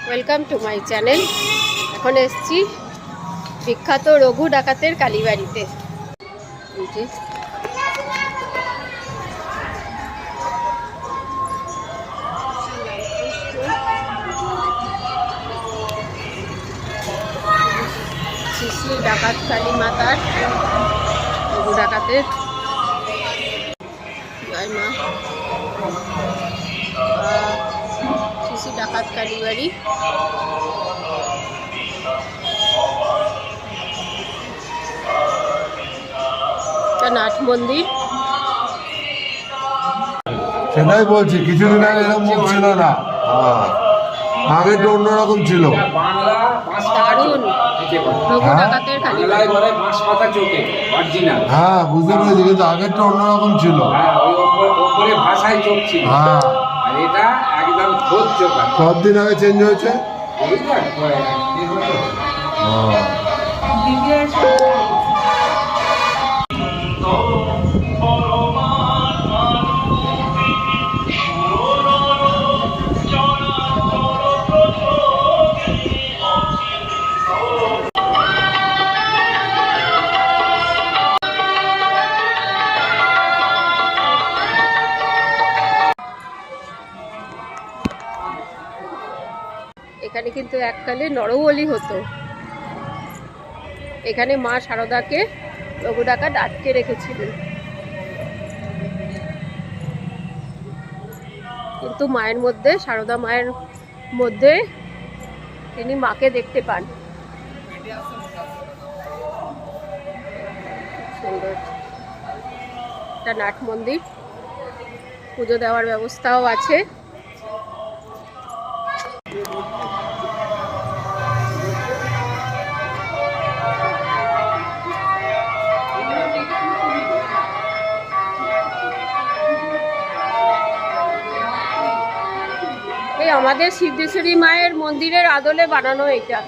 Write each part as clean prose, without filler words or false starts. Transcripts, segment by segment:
Welcome to my channel. এখন এসেছি বিখ্যাত রঘু ডাকাতের কালীবাড়িতে। শ্রী শ্রী ডাকাত কালী মাতার রঘু ডাকাতের জয় মা। শ্রী শ্রী ডাকাত কালীবাড়ি। নাট মন্দির। সেটাই বলছি, কিছুদিন আগে এরকম মুখ ছিল না, আগে তো অন্যরকম ছিল। দারুণ রঘু ডাকাতের কালীবাড়ি। হ্যাঁ বুঝতে পেরেছি, কিন্তু আগের তো অন্যরকম ছিল। ভাষায় চোখ ছিল, হ্যাঁ আর এটা একদম খোঁজ চোখ। কতদিন আগে চেঞ্জ হয়েছে? এখানে কিন্তু এককালে নরবলি হতো। এখানে মা শারদাকে রঘু ডাকাত আটকে রেখেছিলেন, কিন্তু মায়ের মধ্যে, শারদা মায়ের মধ্যে তিনি মাকে দেখতে পান। সুন্দর একটা নাট মন্দির, পুজো দেওয়ার ব্যবস্থাও আছে। আমাদের সিদ্ধেশ্বরী মায়ের মন্দিরের আদলে বানানো এটা,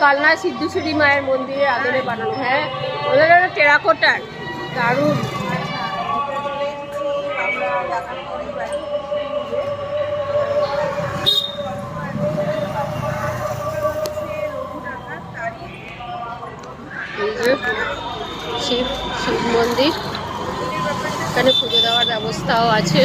কালনা সিদ্ধেশ্বরী মায়ের মন্দিরের আদলে বানানো। হ্যাঁ, ওদের টেরাকোটার, দারুণ। শিব মন্দির, এখানে পুজো দেওয়ার ব্যবস্থাও আছে।